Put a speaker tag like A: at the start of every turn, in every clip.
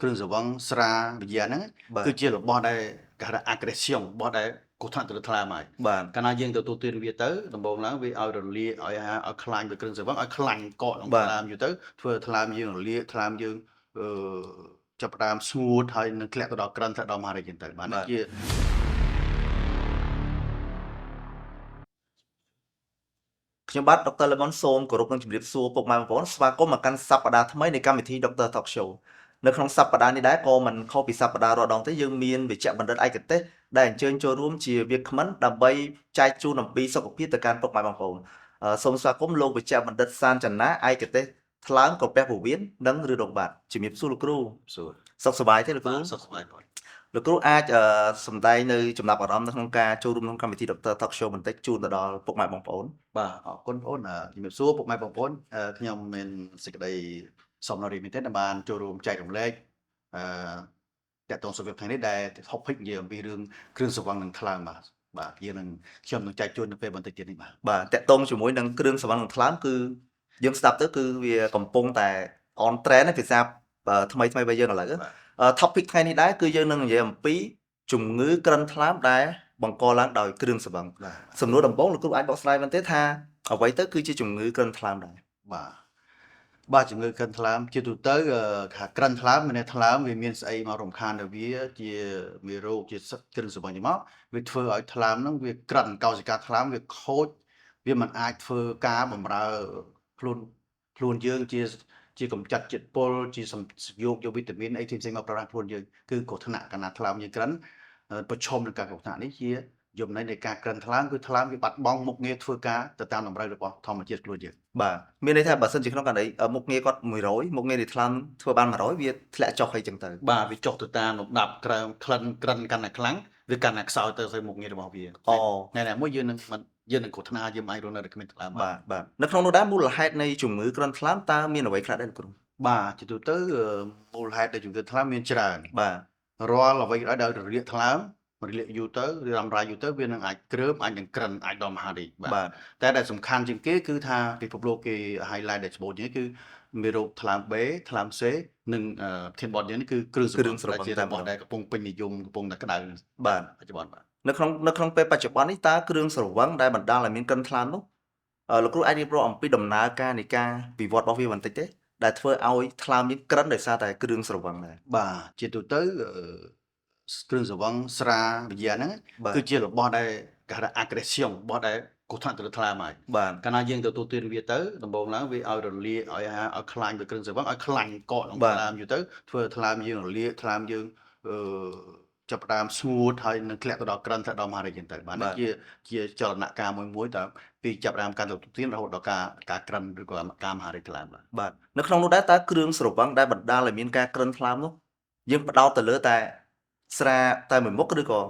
A: គ្រឿងស្រវឹងស្រាវិញ្ញាហ្នឹងគឺជារបស់ដែលគេហៅថា aggression របស់ដែលគ្រោះថ្នាក់ទៅលើថ្លើមហើយកាលណាយើងទទួលទានវាទៅដំបូងឡើងវាឲ្យរលាកឲ្យខ្លាញ់ទៅគ្រឿងស្រវឹងឲ្យខ្លាញ់កកក្នុងថ្លើមយូរទៅធ្វើថ្លើមយើងរលាកថ្លើមយើងចាប់ផ្ដើមស្ងួតហើយនឹងធ្លាក់ទៅដល់ក្រិនធ្លាក់ដល់មហារីកចឹងទៅបាទនេះជា
B: ខ្ញុំបាទដុកទ័រលេម៉ុនសូមគោរពនឹងជម្រាបសួរពុកម៉ែបងប្អូនស្វាគមន៍មកកាន់សប្តាហ៍ថ្មីនៃកម្មវិធី Dr. Talk Show នៅក្នុងសប្តាហ៍នេះដែរក៏មិនខុសពីសប្តាហ៍រាល់ដងទេយើងមានវេជ្ជបណ្ឌិតឯកទេសដែលអញ្ជើញចូលរួមជាវាគ្មិនដើម្បីចែកជូនអំពីសុខភាពទៅកាន់ពុកម៉ែបងប្អូនសូមស្វាគមន៍លោកវេជ្ជបណ្ឌិតសានចនាឯកទេសថ្លើមក្រពះពោះវៀននិងឬរោគបាត់ជំរាបសួរលោកគ្រូសុខសប្បាយទេលោកគ្រូ
A: សុខសប្បាយបាទ
B: លោកគ្រូអាចសម្ដែងនៅចំណាប់អារម្មណ៍នៅក្នុងការចូលរួមក្នុងកម្មវិធី Dr. Talk Show បន្តិចជូនទៅដល់ពុកម៉ែបងប្អូន
A: បាទអរគុណបងប្អូនជំរាបសួរពុកម៉ែបងប្អូនខ្ញុំមានសេចក្តីសំណរីមែនទែនដែលបានចូលរួមចែករំលែកតាក់ទងសុខភាពថ្ងៃនេះដែល topic និយាយអំពីរឿងគ្រឿងស្រវឹងនិងថ្លើមបាទយើងនឹងខ្ញុំនឹងចែកជូននៅពេលបន្តិចទៀតនេះ
B: បាទតាក់ទងជាមួយនឹងគ្រឿងស្រវឹងនិងថ្លើមគឺយើងស្ដាប់ទៅគឺវាកំពុងតែ on trend ភាសាថ្មីរបស់យើងឥឡូវtopic ថ្ងៃនេះដែរគឺយើងនឹងនិយាយអំពីជំងឺក្រិនថ្លើមដែលបង្កឡើងដោយគ្រឿងស្រវឹងសំណួរដំបូងលោកគ្រូអាចបកស្រាយបានទេថាអ្វីទៅគឺជាជំងឺក្រិនថ្លើមដែរ
A: បាទជំងឺក្រិនថ្លើមជាទូទៅថាក្រិនថ្លើមមានថ្លើមវាមានស្អីមករំខានដល់វាជាមេរោគជាគ្រឿងស្រវឹងមកវាធ្វើឲ្យថ្លើមហ្នឹងវាក្រិនកោសិកាថ្លើមវាខូចវាមិនអាចធ្វើការបម្រើខ្លួនយើងជាកម្ចាត់ជាតិពុលជាយកវីតាមីនអីផ្សេងៗមកប្រើប្រាស់ខ្លួនយើងគឺគ្រោះថ្នាក់កាលណាថ្លើមយើងក្រិនប្រឈមនឹងការគ្រោះថ្នាក់នេះជាយមន័យនៃការក្រិនថ្លើមគឺថ្លើមវាបាត់បង់មុខងារធ្វើការទៅតាមតម្រូវរបស់ធម្មជាតិខ្លួនយើង
B: បាទមានន័យថាបើសិនជាក្នុងករណីមុខងារគាត់100មុខងារនៃថ្លើមធ្វើបាន100វាធ្លាក់ចុះអីចឹងទៅ
A: បាទវាចុះទៅតាមលំដាប់ក្រិនកាន់តែខ្លាំងវាកាន់តែខ្សោយទៅមុខងាររបស់វាថ្ងៃណាមួយយើងនឹងគ្រោះថ្នាក់យើងអាចរស់នៅគ្មានថ្លើម
B: បាទនៅក្នុងនោះដែរមូលហេតុនៃជំងឺក្រិនថ្លើមតើមានអ្វីខ្លះដែរលោកគ្រូ
A: បាទជាទូទៅមូលហេតុនៃជំងឺថ្លើមមានច្រើន
B: បាទ
A: រាល់អ្វីក៏ដោយរលាកថ្លើមរលាកយូរទៅឬរំរាយយូរទៅវានឹងអាចគ្រើមអាចនឹងក្រិនអាចដល់មហារីក
B: បាទ
A: តែដែលសំខាន់ជាងគេគឺថាពិភពលោកគេ highlight ដែលច្បូតនេះគឺមេរោគថ្លើម B ថ្លើម C និងធានបត់យើងនេះគឺគ្រឿងស្រវឹងតែរបស់ដែលកំពុងពេញនិយមកំពុងតែក្តៅ
B: បាទ
A: បច្ចុប្បន្នបាទ
B: នៅក្នុងពេលបច្ចុប្បន្ននេះតើគ្រឿងស្រវឹងដែលបណ្ដាលឲ្យមានក្រិនថ្លើមនោះលោកគ្រូអាចរៀបរាប់អំពីដំណើរការនៃការវិវត្តរបស់វាបន្តិចទេដែលធ្វើឲ្យថ្លើមយើងក្រិនដោយសារតែគ្រឿងស្រវឹងដែរ
A: បាទជាទូទៅគ្រឿងស្រវឹងស្រាវិញ្ញាហ្នឹងគឺជារបស់ដែលគេហៅថា aggression របស់ដែលគ្រោះថ្នាក់ទៅលើថ្លើមហើយកាលណាយើងទទួលទានវាទៅដំបូងឡើងវាឲ្យរលាកឲ្យខ្លាញ់ទៅគ្រឿងស្រវឹងឲ្យខ្លាញ់កកក្នុងថ្លើមយូរទៅធ្វើថ្លើមយើងរលាកថ្លើមយើងចាប់ផ្ដើមស្ងួតហើយនឹងធ្លាក់ទៅដល់ក្រិនធ្លាក់ដល់មហារីកចឹងទៅបាទនេះជាចលនការមួយតើពីចាប់ផ្ដើមការទទួលទានរហូតដល់ការក្រិនឬក៏ការមហារីកថ្លើម
B: បាទនៅក្នុងនោះដែរតើគ្រឿងស្រវឹងដែលបណ្ដាលឲ្យមានការក្រិនថ្លើមនោះយើងផ្ដោតទៅលើតែស្រាតែមួយមុខឬក៏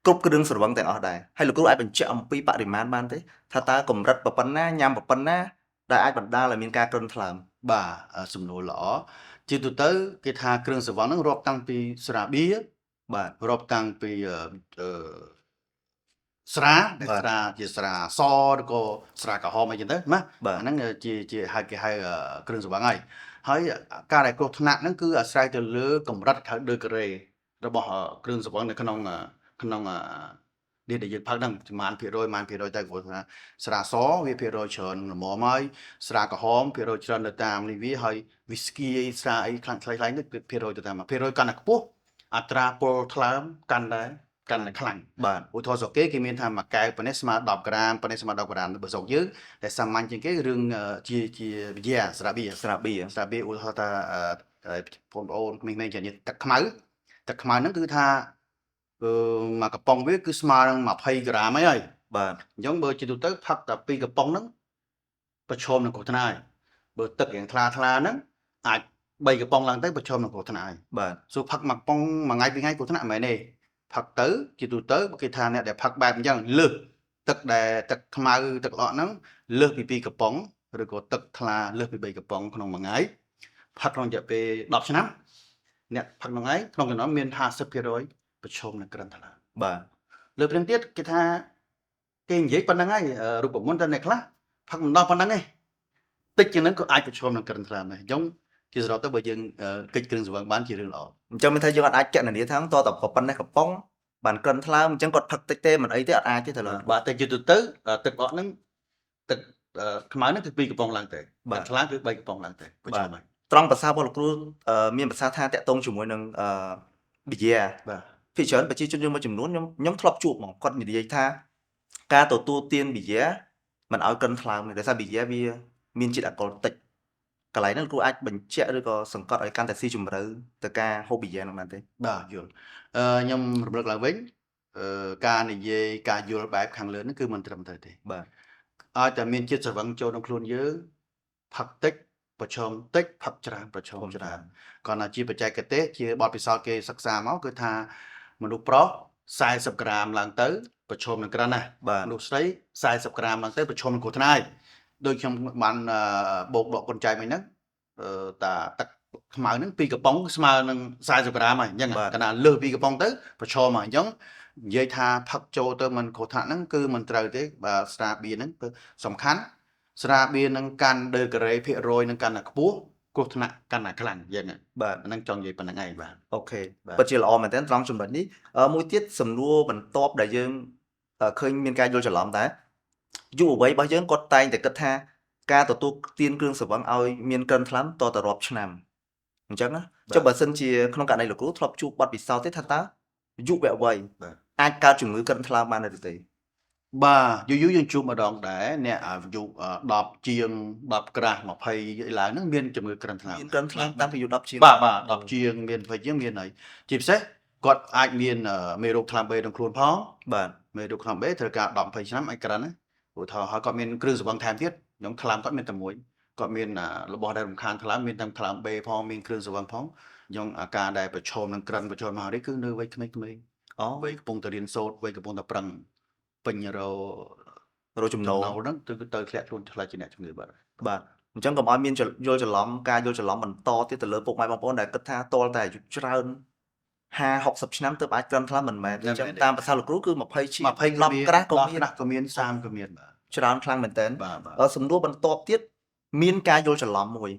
B: គ្រប់គ្រឿងស្រវឹងទាំងអស់ដែរហើយលោកគ្រូអាចបញ្ជាក់អំពីបរិមាណបានទេថាតើកម្រិតប៉ុណ្ណាញ៉ាំប៉ុណ្ណាដែលអាចបណ្ដាលឲ្យមានការក្រិនថ្លើម
A: បាទសំណួរល្អជាទូទៅគេថាគ្រឿងស្រវឹងហ្នឹងរាប់តាំងពីស្រាបៀរ
B: បាទ
A: រាប់តាំងពីស្រាជាស្រាសឬក៏ស្រាក្រហមអីចឹងទៅណាអាហ្នឹងជាហៅគេហៅគ្រឿងស្រវឹងហើយការដែលគ្រោះថ្នាក់ហ្នឹងគឺអាស្រ័យទៅលើកម្រិតហៅដឺក្រេរបស់គ្រឿងស្រវឹងនៅក្នុងនេះដែលយើងផឹកហ្នឹងប្រហែលភាគរយទៅព្រោះថាស្រាសវាភាគរយច្រើនល្មមហើយស្រាក្រហមភាគរយច្រើនទៅតាមនេះវាហើយវីស្គីស្រាអីខ្លាំងៗនេះភាគរយទៅតាមភាគរយកាន់តែខ្ពស់អត្រាពុលថ្លើមកាន់តែខ្លាំង
B: បាទ
A: ឧទាហរណ៍ស្រុកគេមានថាមួយកែវប៉ុណ្ណេះស្មើ10ក្រាមប៉ុណ្ណេះស្មើ10ក្រាមបើស្រុកយើងតែសាមញ្ញជាងគេរឿងជាវិទ្យាស្រាបៀរឧទាហរណ៍ថាបងប្អូនក្មេងៗចានិយាយទឹកខ្មៅហ្នឹងគឺថាមួយកំប៉ុងវាគឺស្មើនឹង20ក្រាមហើយ
B: បាទ
A: អញ្ចឹងបើជាទូទៅផឹកតែ2កំប៉ុងហ្នឹងប្រឈមនឹងគ្រោះថ្នាក់ហើយបើទឹករៀងថ្លាហ្នឹងអាច3កំប៉ុងឡើងទៅប្រឈមនឹងគ្រោះថ្នាក់ហើយ
B: បាទ
A: សួរផឹកមួយកំប៉ុងមួយថ្ងៃពីរថ្ងៃគ្រោះថ្នាក់មិនមែនទេផឹកទៅជាទូទៅគេថាអ្នកដែលផឹកបែបអញ្ចឹងលើសទឹកខ្មៅទឹកល្អក់ហ្នឹងលើសពី2កំប៉ុងឬក៏ទឹកថ្លាលើសពី3កំប៉ុងក្នុងមួយថ្ងៃផឹកក្នុងរយៈពេល10ឆ្នាំអ្នកផឹកមួយថ្ងៃក្នុងចំណោមមាន 50% ប្រឈមនឹងក្រិនថ្លើម
B: បាទ
A: លើព្រឹងទៀតគេថាគេនិយាយប៉ុណ្្នឹងហើយរូបមន្តតែអ្នកខ្លះផឹកមិនដល់ប៉ុណ្្នឹងទេតិចជាងហ្នឹងក៏អាចប្រឈមនឹងក្រិនថ្លើមដែរអញ្ចឹង ជាសរុបទៅបើយើងកិច្ចគ្រឿងស្រវឹងបានជារឿងល្អ
B: អញ្ចឹងមានថាយើងអត់អាចកណនាថាតតក៏ប៉ុណ្ណេះកំប៉ុងបានក្រិនថ្លើមអញ្ចឹងគាត់ផឹកតិចទេមិនអីទេអត់អាចទេទៅលើ
A: បាទតែជាទូទៅទឹកអក់ហ្នឹងទឹកខ្មៅហ្នឹងគឺ2កំប៉ុងឡើងទៅ
B: បាទ
A: ទឹកថ្លាគឺ3កំប៉ុងឡើងទៅប្រចាំហើយ
B: ត្រង់ភាសារបស់លោកគ្រូមានភាសាថាតាក់ទងជាមួយនឹងប៊ីយ៉ា
A: បាទ
B: ភាគច្រើនប្រជាជនយើងមួយចំនួនខ្ញុំធ្លាប់ជួបហ្មងគាត់និយាយថាការទទួលទានប៊ីយ៉ាមិនឲ្យក្រិនថ្លើមទេដោយសារប៊ីយ៉ាវាមានជាតិអាល់កុលតិចកន្លែងហ្នឹងលោកគ្រូអាចបញ្ជាក់ឬក៏សង្កត់ឲ្យកាន់តែស៊ីជម្រៅទៅការហូបប៊ីយ៉ាហ្នឹងបានទេ
A: បាទយល់ខ្ញុំរំលឹកឡើងវិញការនិយាយការយល់បែបខាងលើហ្នឹងគឺមិនត្រឹមត្រូវទេ
B: បាទ
A: ឲ្យតែមានជាតិស្រវឹងចូលក្នុងខ្លួនយើងផឹកតិចប្រឈមតិចផឹកច្រើនប្រឈមច្រើនគាត់ថាជាបច្ចេកទេសជាបទពិសោធន៍គេសិក្សាមកគឺថាមនុស្សប្រុស40ក្រាមឡើងទៅប្រឈមនឹងក្រិនណា
B: បាទ
A: មនុស្សស្រី40ក្រាមឡើងទៅប្រឈមនឹងគ្រោះថ្នាក់ដូចខ្ញុំបានបូកដកកូនចៅមិញហ្នឹងតាទឹកខ្មៅហ្នឹង2កំប៉ុងស្មើនឹង40ក្រាមហើយអញ្ចឹងកណ្ដាលលើស2កំប៉ុងទៅប្រឈមហើយអញ្ចឹងនិយាយថាផឹកចូលទៅមិនគ្រោះថ្នាក់ហ្នឹងគឺមិនត្រូវទេបាទស្រាបៀរហ្នឹងសំខាន់ស្រាបៀរហ្នឹងកាន់ដឺការ៉េភាគរយនឹងកាន់តែខ្ពស់គ្រោះថ្នាក់កាន់តែខ្លាំងអញ្ចឹង
B: បាទ
A: ហ្នឹងចង់និយាយប៉ុណ្្នឹងឯងបាទ
B: អូខេ
A: បាទ
B: ពិតជាល្អមែនទែនត្រង់ចំណុចនេះមួយទៀតសំណួរបន្ទាប់ដែលយើងឃើញមានការយល់ច្រឡំដែរយុវវ័យរបស់យើងគាត់តែងតែគិតថាការទទួលទានគ្រឿងស្រវឹងឲ្យមានក្រិនថ្លើមតទៅរាប់ឆ្នាំអញ្ចឹងណាចុះបើសិនជាក្នុងករណីលោកគ្រូធ្លាប់ជួបបទពិសោធន៍ទេថាតើយុវវ័យអាចកើតជំងឺក្រិនថ្លើមបានឬទេ
A: បាទយូរយើងជួបម្ដងដែរអ្នកអាយុ10ជាង10ក្រាស់20អីឡើងហ្នឹងមានជំងឺក្រិនថ្លើម
B: មានក្រិនថ្លើមតាំងពីអាយុ10ជាង
A: បាទ10ជាងមាន20ជាងមានហើយជាពិសេសគាត់អាចមានមេរោគថ្លើមបេក្នុងខ្លួនផង
B: បាទ
A: មេរោគថ្លើមបេត្រូវការ10 20ឆ្នាំអាចក្រិនណាព្រោះថាហើយគាត់មានគ្រឿងស្រវឹងថែមទៀតខ្ញុំថ្លើមគាត់មានតែមួយគាត់មានរបស់ដែលរំខានថ្លើមមានទាំងថ្លើមបេផងមានគ្រឿងស្រវឹងផងខ្ញុំអាការដែលប្រឈមនឹងក្រិនប្រឈមមហារីកគឺនៅវ័យក្មេងៗ
B: អូ
A: វ័យកំពុងតែរៀនសូត្រវ័យកំពុងតែប្រឹងពេញរ
B: រកចំណូល
A: ហ្នឹងទៅធ្លាក់ខ្លួនឆ្លាច់ជាអ្នកជំងឺបាទ
B: បាទអញ្ចឹងកុំឲ្យមានយល់ច្រឡំការយល់ច្រឡំបន្តទៀតទៅលើពុកម៉ែបងប្អូនដែលគិតថាតលតែអាយុច្រើន50 60ឆ្នាំទើបអាចក្រិនថ្លើមមិនមែនទេអញ្ចឹងតាមភាសាលោកគ្រូគឺ20ជាង
A: 20
B: ក្រាស់ក៏មាន
A: ក៏មាន30ក៏មានបាទ
B: ច្រើនខ្លាំងមែនតើ
A: បាទ
B: សំណួរបន្ទាប់ទៀតមានការយល់ច្រឡំមួយ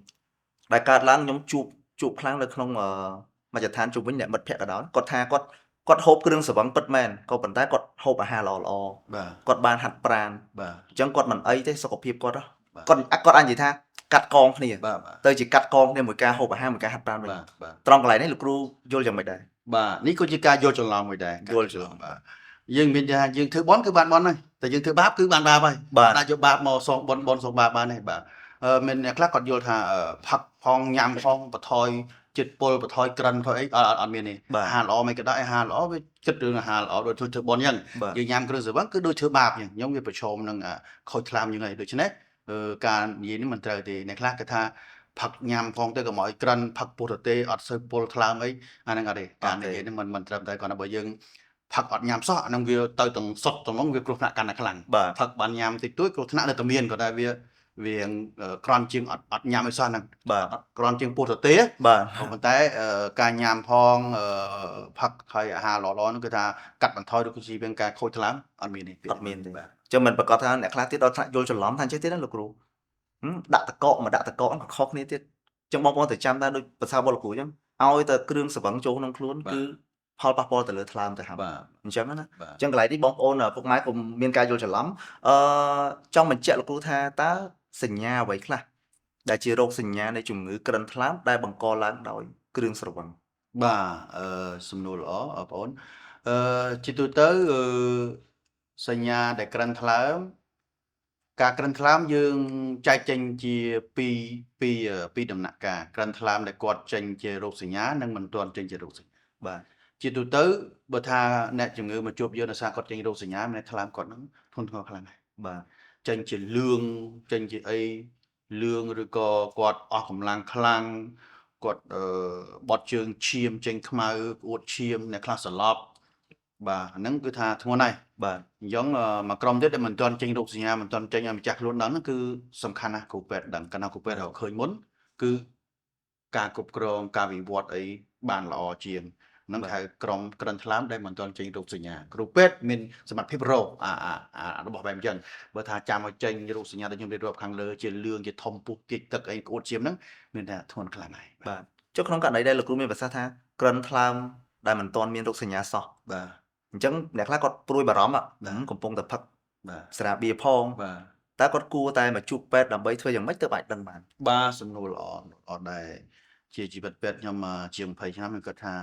B: ដែលកើតឡើងខ្ញុំជួបខ្លាំងនៅក្នុងមជ្ឈដ្ឋានជុំវិញអ្នកមិត្តភក្តិក៏ដោយគាត់ថាគាត់ហូបគ្រឿងស្រវឹងពិតមែនក៏ប៉ុន្តែគាត់ហូបអាហារល្អៗ
A: បាទ
B: គាត់បានហាត់ប្រាណ
A: បាទ
B: អញ្ចឹងគាត់មិនអីទេសុខភាពគាត់
A: បាទ
B: គាត់អាចនិយាយថាកាត់កងគ្នា
A: បាទ
B: ទៅជាកាត់កងគ្នាមួយការហូបអាហារមួយការហាត់ប្រាណវិញ
A: បាទបាទ
B: ត្រង់កន្លែងនេះលោកគ្រូយល់យ៉ាងម៉េចដែរ
A: បាទនេះក៏ជាការយល់ច្រឡំមួយដែរ
B: យល់ច្រឡំ
A: បាទយើងមានថាយើងធ្វើបន់គឺបានបន់ហើយតែយើងធ្វើបាបគឺបានបាបហើយ
B: បាទ
A: អាចយកបាបមកសងបន់សងបាបបានទេបាទមានអ្នកខ្លះគាត់យល់ថាផឹកផងញ៉ាំផងបន្ថយចិត្តពុលបន្ថយក្រិនថយអីអត់មានទេ
B: បាទ
A: អាហារល្អមិនក៏ដោយអាហារល្អវាគិតរឿងអាហារល្អដូចធ្វើបន់អញ្ចឹង
B: បាទ
A: យើងញ៉ាំគ្រឿងស្រវឹងគឺដូចធ្វើបាបអញ្ចឹងខ្ញុំវាប្រឈមនឹងខូចថ្លើមយើងហើយដូច្នេះការនិយាយនេះមិនត្រូវទេអ្នកខ្លះគេថាផឹកញ៉ាំផងទៅកុំឲ្យក្រិនផឹកពុះទៅទេអត់សូវពុលថ្លើមអីអាហ្នឹងអត់ទេការនិយាយនេះមិនត្រឹមត្រូវគាត់ថាបើយើងផឹកអត់ញ៉ាំសោះអាហ្នឹងវាទៅទាំងសុទ្ធទាំងហ្មងវាគ្រោះថ្នាក់កាន់តែខ្លាំង
B: បាទ
A: ផឹកបានញ៉ាំតិចតួចគ្រោះថ្នាក់នៅតែមានគាត់ថាវាក្រន់ជាងអត់ញ៉ាំឲ្យសោះហ្នឹង
B: បាទ
A: អត់ក្រន់ជាងពុះទៅទេ
B: បាទ
A: ប៉ុន្តែការញ៉ាំផងផឹកហើយអាហារល្អៗហ្នឹងគឺថាកាត់បន្ថយឬក៏ជាមានការខូចថ្លើមអត់មានទេ
B: អត់មានទេ
A: បាទ
B: អញ្ចឹងមិនប្រកាសថាអ្នកខ្លះទៀតដល់ថ្នាក់យល់ច្រឡំថាអញ្ចឹងទៀតណាលោកគ្រូដាក់តកកមកដាក់តកកហ្នឹងក៏ខុសគ្នាទៀតអញ្ចឹងបងប្អូនទៅចាំថាដូចភាសារបស់លោកគ្រូអញ្ចឹងឲ្យតែគ្រឿងស្រវឹងចូលក្នុងខ្លួនគឺផលប៉ះពាល់ទៅលើថ្លើមទៅហើយ
A: បាទ
B: អញ្ចឹងណា
A: បាទ
B: អញ្ចឹងកន្លែងនេះបងប្អូនពុកម៉ែកុំមានការយល់ច្រឡំចង់បញ្ជាក់លោកគ្រូថាតើសញ្ញាអ្វីខ្លះដែលជារោគសញ្ញានៃជំងឺក្រិនថ្លើមដែលបង្កឡើងដោយគ្រឿងស្រវឹង
A: បាទសំណួរល្អបងប្អូនជាទូទៅសញ្ញាដែលក្រិនថ្លើមការក្រិនថ្លើមយើងចែកចេញជាពីរដំណាក់កាលក្រិនថ្លើមដែលគាត់ចេញជារោគសញ្ញានិងមិនទាន់ចេញជារោគសញ្ញា
B: បាទ
A: ជាទូទៅបើថាអ្នកជំងឺមកជួបយើងដោយសារគាត់ចេញរោគសញ្ញាម្នាក់ថ្លើមគាត់ហ្នឹងធ្ងន់ធ្ងរខ្លាំងហើយ
B: បាទ
A: ចេញជាលឿងចេញជាអីលឿងឬក៏គាត់អស់កម្លាំងខ្លាំងគាត់បត់ជើងឈាមចេញខ្មៅក្អួតឈាមអ្នកខ្លះសន្លប់បាទអាហ្នឹងគឺថាធ្ងន់ហើយ
B: បាទ
A: អញ្ចឹងមកក្រុមទៀតដែលមិនទាន់ចេញរោគសញ្ញាមិនទាន់ចេញឲ្យម្ចាស់ខ្លួនដឹងហ្នឹងគឺសំខាន់ណាស់គ្រូពេទ្យដឹងកាលណាគ្រូពេទ្យរកឃើញមុនគឺការគ្រប់គ្រងការវិវត្តអីបានល្អជាង នឹងហៅក្រុមក្រិនថ្លើមដែលមិនទាន់ចេញរោគសញ្ញាគ្រូពេទ្យមានសមត្ថភាពរករបស់បែបអញ្ចឹងបើថាចាំឲ្យចេញរោគសញ្ញាដែលខ្ញុំរៀបរាប់ខាងលើជាលឿងជាធំពុះទាញទឹកអីក្អួតឈាមហ្នឹងមានតែធ្ងន់ខ្លាំងហើយ
B: បាទចុះក្នុងករណីដែលលោកគ្រូមានប្រសាសន៍ថាក្រិនថ្លើមដែលមិនទាន់មានរោគសញ្ញាសោះ
A: បាទ
B: អញ្ចឹងអ្នកខ្លះគាត់ព្រួយបារម្ភ
A: បាទ
B: កំពុងតែផឹក
A: បាទ
B: ស្រាបៀរផង
A: បាទ
B: តើគាត់គួរតែមកជួបពេទ្យដើម្បីធ្វើយ៉ាងម៉េចទើបអាចដឹងបាន
A: បាទសំណួរល្អអត់ដែរជាជីវិតពេទ្យខ្ញុំជាង20ឆ្នាំខ្ញុំគិតថា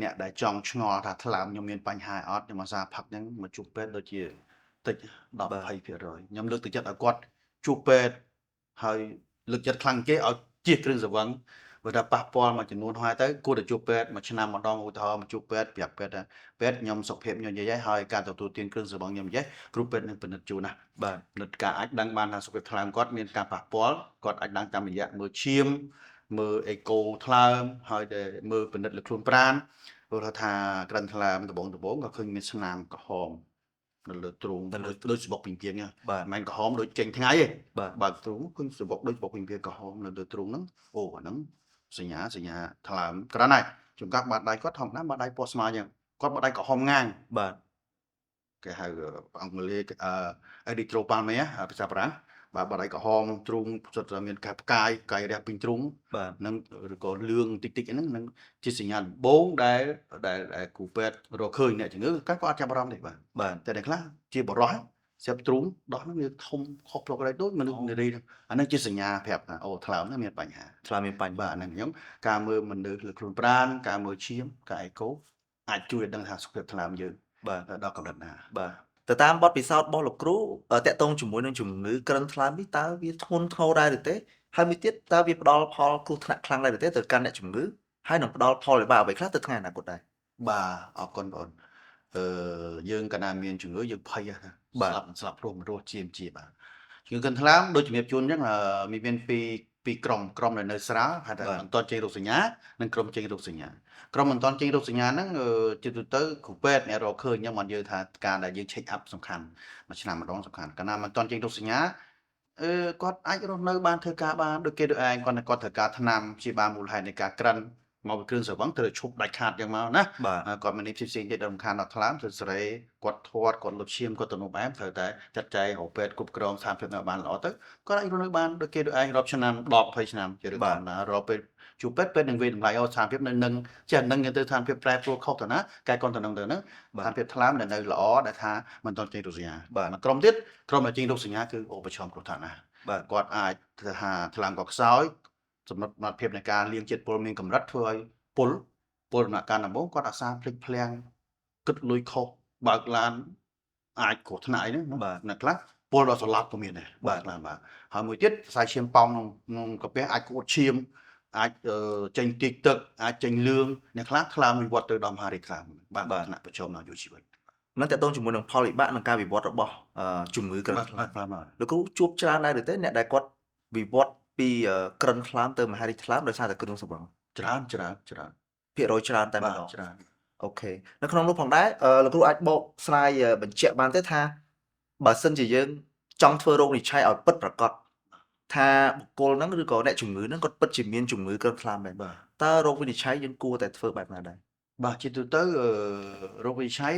A: អ្នកដែលចង់ឆ្ងល់ថាថ្លើមខ្ញុំមានបញ្ហាអត់ខ្ញុំអាសាផឹកហ្នឹងមកជួបពេទ្យដូចជាតិច10 20% ខ្ញុំលើកទឹកចិត្តឲ្យគាត់ជួបពេទ្យហើយលើកចិត្តខ្លាំងគេឲ្យជៀសគ្រឿងស្រវឹងបើថាប៉ះពាល់មួយចំនួនហើយទៅគួរតែជួបពេទ្យមួយឆ្នាំម្ដងឧទាហរណ៍មកជួបពេទ្យប្រាប់ពេទ្យថាពេទ្យខ្ញុំសុខភាពខ្ញុំនិយាយហើយការទទួលទានគ្រឿងស្រវឹងខ្ញុំនិយាយគ្រូពេទ្យនឹងពិនិត្យជូនណា
B: បាទ
A: ពិនិត្យការអាចដឹងបានថាសុខភាពថ្លើមគាត់មានការប៉ះពាល់គាត់អាចដឹងតាមរយៈមើលឈាមមើលអេកូថ្លើមហើយដែលមើលពិនិត្យលើខ្លួនប្រាណព្រោះថាក្រិនថ្លើមដំបងក៏ឃើញមានស្នាមក្រហមនៅលើទ្រូងដូចសបុកពីងពីងហ្នឹង
B: បាទ
A: មិនមែនក្រហមដូចចេញថ្ងៃទេ
B: បាទ
A: បើទ្រូងឃើញសបុកដូចសបុកពីងពីងក្រហមនៅលើទ្រូងហ្នឹងអូអាហ្នឹងសញ្ញាថ្លើមក្រាន់ហើយចង្កឹះបាតដៃគាត់ធម្មតាបាតដៃពណ៌ស្មើអញ្ចឹងគាត់បាតដៃក្រហមងាង
B: បាទ
A: គេហៅអង់គ្លេសerythropalmia ភាសាបារាំងបាទបាតដៃក្រហមទ្រូងសុទ្ធតែមានការផ្កាយរះពេញទ្រូង
B: បាទ
A: នឹងឬក៏លឿងតិចហ្នឹងនឹងជាសញ្ញាដំបូងដែលគ្រូពេទ្យរកឃើញអ្នកជំងឺគាត់ក៏អត់ចាប់អារម្មណ៍ទេបាទ
B: បាទ
A: តែអ្នកខ្លះជាបរោះស្រាប់ទ្រូងដោះហ្នឹងវាធំខុសប្រុសប្រហែលដូចមនុស្សនារីហ្នឹងអាហ្នឹងជាសញ្ញាប្រាប់ថាអូថ្លើមហ្នឹងមានបញ្ហា
B: ថ្លើមមានបញ្ហា
A: បាទហ្នឹងខ្ញុំការមើលមនុស្សលើខ្លួនប្រាណការមើលឈាមការអេកូអាចជួយឲ្យដឹងថាសុខភាពថ្លើមយើង
B: បាទ
A: ដល់កម្រិតណា
B: បាទទៅតាមបទពិសោធន៍របស់លោកគ្រូតកតងជាមួយនឹងជំងឺក្រិនថ្លើមនេះតើវាធ្ងន់ធ្ងរដែរឬទេហើយមួយទៀតតើវាផ្ដល់ផលគ្រោះថ្នាក់ខ្លាំងដែរឬទេទៅកាន់អ្នកជំងឺហើយនឹងផ្ដល់ផលវិបាកអ្វីខ្លះទៅថ្ងៃអនាគតដែរ
A: បាទអរគុណបងយើងកាលណាមានជំងឺយើងភ័យណា
B: បាទ
A: ស្លាប់ព្រោះមិនរស់ជាបាទជំងឺកិនថ្លើមដូចជំរាបជូនអញ្ចឹងមានពីរក្រុមដែលនៅស្រាលហៅថាមិនទាន់ចេញរោគសញ្ញានិងក្រុមចេញរោគសញ្ញាក្រុមមិនទាន់ចេញរោគសញ្ញាហ្នឹងជាទូទៅគ្រូពេទ្យអ្នករកឃើញអញ្ចឹងបានយើងថាការដែលយើង check up សំខាន់មួយឆ្នាំម្ដងសំខាន់កាលណាមិនទាន់ចេញរោគសញ្ញាគាត់អាចរស់នៅបានធ្វើការបានដូចគេដូចឯងគាត់ត្រូវការថ្នាំព្យាបាលមូលហេតុនៃការក្រិនមកពីគ្រឿងស្រវឹងត្រូវឈប់ដាច់ខាតយ៉ាងមកណា
B: បាទ
A: គាត់មានផ្សេងៗទៀតដែលរំខានដល់ថ្លើមទៅសេរីគាត់ធាត់គាត់លុបឈាមគាត់ទៅនោះបែបត្រូវតែចាត់ចែងរកពេទ្យគ្រប់គ្រងស្ថានភាពនៅបានល្អទៅគាត់អាចរស់នៅបានដូចគេដូចឯងរាប់ឆ្នាំ10 20ឆ្នាំជារឿងធម្មតារកពេទ្យជួបពេទ្យនឹងវាតម្លៃស្ថានភាពនៅនឹងចេះនឹងទៅស្ថានភាពប្រែប្រួលខុសទៅណាកែគាត់ទៅនឹងស្ថានភាពថ្លើមដែលនៅល្អដែលថាមិនទាន់ចេញរោគសញ្ញាមួយក្រុមទៀតក្រុមដែលចេញរោគសញ្ញាគឺអូប្រឈមគ្រោះថ្នាក់ណា
B: បាទ
A: គាត់អាចថាថ្លើមគាត់ខ្សោយសម្រាប់ភាពនៃការលាងជាតិពុលមានកម្រិតធ្វើឲ្យពលដំណាក់កាលដំបូងគាត់អាសាភ្លេចភ្លាំងគិតលុយខុសបើកឡានអាចគ្រោះថ្នាក់អីហ្នឹងអ្នកខ្លះពលដល់ស្លាប់ក៏មានដែរបាទហើយមួយទៀតខ្សែឈាមប៉ោងក្នុងកាពះអាចក្អួតឈាមអាចចេញតិចទឹកអាចចេញលឿងអ្នកខ្លះថ្លើមវិវត្តទៅដល់មហារីកខ្លាំងបាទថ្នាក់ប្រឈមដល់អាយុជីវិត
B: នឹងតកតងជាមួយនឹងផលវិបាកនិងការវិវត្តរបស់ជំងឺក្រិនថ្លើមលោកគ្រូជួបច្រើនដែរឬទេអ្នកដែលគាត់វិវត្តពីក្រិនថ្លើមទៅមហារីកថ្លើមដោយសារតែគ្រឿងស្រវឹង
A: ច្រើន
B: ភាគរយច្រើនតែម្ដង
A: ច្រើន
B: អូខេនៅក្នុងនោះផងដែរលោកគ្រូអាចបកស្រាយបញ្ជាក់បានទេថាបើសិនជាយើងចង់ធ្វើរោគវិនិច្ឆ័យឲ្យពិតប្រាកដថាបុគ្គលហ្នឹងឬក៏អ្នកជំងឺហ្នឹងគាត់ពិតជាមានជំងឺក្រិនថ្លើមដែរ
A: បាទ
B: តើរោគវិនិច្ឆ័យយើងគួរតែធ្វើបែបណាដែរ
A: បាទជាទូទៅរោគវិនិច្ឆ័យ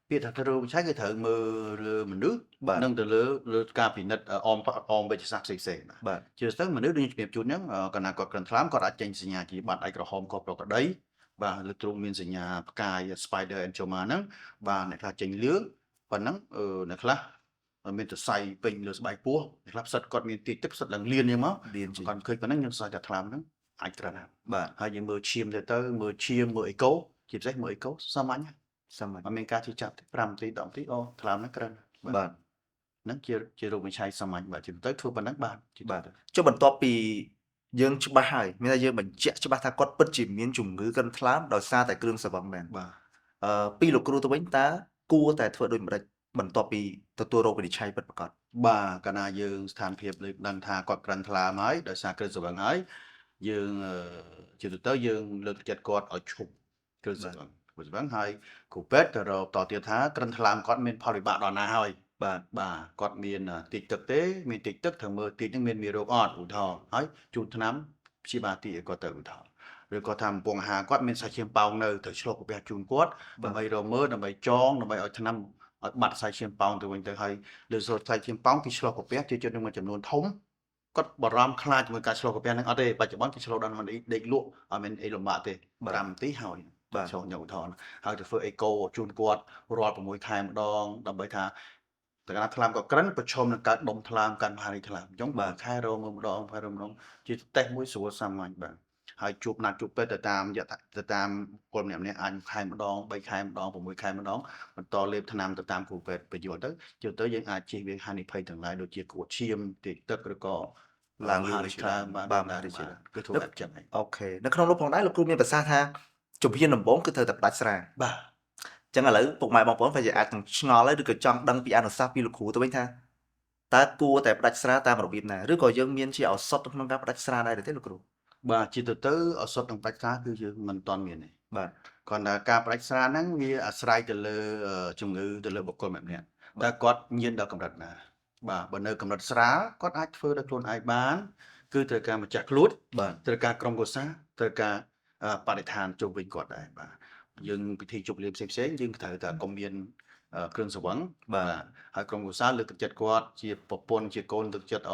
A: ពាក្យថារោគវិនិច្ឆ័យគឺត្រូវមើលលើមនុស្សនិងទៅលើការពិនិត្យអមវេជ្ជសាស្ត្រផ្សេងៗ
B: បាទ
A: ជាស្ទើរមនុស្សដូចជំរាបជូនអញ្ចឹងកាលណាគាត់ក្រិនថ្លើមគាត់អាចចេញសញ្ញាជាបាតដៃក្រហមខុសប្រក្រតីបាទលើទ្រូងមានសញ្ញាផ្កាយ spider angioma ហ្នឹងបាទអ្នកខ្លះចេញលឿងប៉ុណ្ណឹងអ្នកខ្លះមានសរសៃពេញលើស្បែកពោះអ្នកខ្លះផ្សិតគាត់មានតិចទឹកផ្សិតឡើងលៀនយ៉ាងមក
B: លៀនជា
A: គាត់ឃើញប៉ុណ្ណឹងយើងសើចថាថ្លើមហ្នឹងអាចក្រិនហើយ
B: បាទ
A: ហើយយើងមើលឈាមទៅមើលឈាមមើលអេកូជាពិសេសមើលអេកូសាមញ្ញ
B: សាមញ្ញ
A: អត់មានការជឿចាប់ទេ5នាទី10នាទីអូថ្លើមហ្នឹងក្រិន
B: បាទ
A: ហ្នឹងជារោគវិនិច្ឆ័យសាមញ្ញបាទជាទៅធ្វើប៉ុណ្ណឹងបាទ
B: ចុះបន្ទាប់ពីយើងច្បាស់ហើយមានថាយើងបញ្ជាក់ច្បាស់ថាគាត់ពិតជាមានជំងឺក្រិនថ្លើមដោយសារតែគ្រឿងស្រវឹងមែន
A: បាទ
B: ពីលោកគ្រូទៅវិញតើគួរតែធ្វើដូចម្ដេចបន្ទាប់ពីទទួលរោគវិនិច្ឆ័យពិតប្រាកដ
A: បាទកាលណាយើងស្ថានភាពលើកដឹងថាគាត់ក្រិនថ្លើមហើយដោយសារគ្រឿងស្រវឹងហើយយើងជាទូទៅយើងលើកទឹកចិត្តគាត់ឲ្យឈប់គ្រឿងស្រវឹងហើយគ្រូពេទ្យទៅរកតទៀតថាក្រិនថ្លើមគាត់មានផលវិបាកដល់ណាហើយ បាទគាត់មានតិចទឹកទេមានតិចទឹកត្រូវមើលតិចហ្នឹងមានមេរោគអត់ឧទាហរណ៍ហើយជូនថ្នាំព្យាបាលទីឲ្យគាត់ទៅឧទាហរណ៍ ឬក៏ថាកំពុងអាហារគាត់មានសាច់ឈាមប៉ោងនៅត្រូវឆ្លុះកាពះជូនគាត់ដើម្បីរមើលដើម្បីចងដើម្បីឲ្យថ្នាំឲ្យបាត់សាច់ឈាមប៉ោងទៅវិញទៅហើយលើសូត្រសាច់ឈាមប៉ោងគេឆ្លុះកាពះជាជនមួយចំនួនធំគាត់បារម្ភខ្លាចជាមួយការឆ្លុះកាពះហ្នឹងអត់ទេបច្ចុប្បន្នគេឆ្លុះដល់មិនដេកលក់អត់មានអីលំបាកទេ5នាទីហើយឆ្លុះយកឧទាហរណ៍ហើយទៅធ្វើអេកូជូនគាត់រាល់6ខែម្ដងដើម្បីថាតែកាលថ្លើមក៏ក្រិនប្រឈមនឹងការដុំថ្លើមកាន់មហារីថ្លើមអញ្ចឹងខែរងមើលម្ដងខែរងម្ដងជាតេស្តមួយស្រួលសាមញ្ញបាទហើយជួបណាត់ជួបពេទ្យទៅតាមពលម្នាក់អាចខែម្ដង3ខែម្ដង6ខែម្ដងបន្តលេបថ្នាំទៅតាមគ្រូពេទ្យបញ្យល់ទៅយើងអាចជៀសវាងហានិភ័យទាំងឡាយដូចជាក្អួតឈាមតិចទឹកឬក៏ឡើងលឿនថ្លើមបាទគឺធ្វើបែបចឹង
B: អូខេនៅក្នុងនោះផងដែរលោកគ្រូមានប្រសាសន៍ថាជំហានដំបូងគឺត្រូវតែផ្ដាច់ស្រា
A: បាទ
B: ចឹងឥឡូវពុកម៉ែបងប្អូនប្រហែលជាអាចនឹងឆ្ងល់ហើយឬក៏ចង់ដឹងពីអនុសាសន៍ពីលោកគ្រូទៅវិញថាតើគួរតែផ្ដាច់ស្រាតាមរបៀបណាឬក៏យើងមានជាឱសថក្នុងការផ្ដាច់ស្រាដែរទេលោកគ្រូ
A: បាទជាទៅឱសថនឹងផ្ដាច់ស្រាគឺយើងមិនទាន់មានទេ
B: បាទ
A: គ្រាន់តែការផ្ដាច់ស្រាហ្នឹងវាអាស្រ័យទៅលើជំងឺទៅលើបុគ្គលម្នាក់ៗតើគាត់ញៀនដល់កម្រិតណាបាទបើនៅកម្រិតស្រាលគាត់អាចធ្វើដោយខ្លួនឯងបានគឺត្រូវការម្ចាស់ខ្លួន
B: បាទ
A: ត្រូវការក្រុមគ្រួសារត្រូវការបរិស្ថានជុំវិញគាត់ដែរបាទយើងពិធីជប់លៀងផ្សេងៗយើងត្រូវតែកុំមានគ្រឿងស្រវឹងបាទហើយក្រុមគ្រួសារលើកទឹកចិត្តគាត់ជាប្រពន្ធជាកូនលើកចិត្ត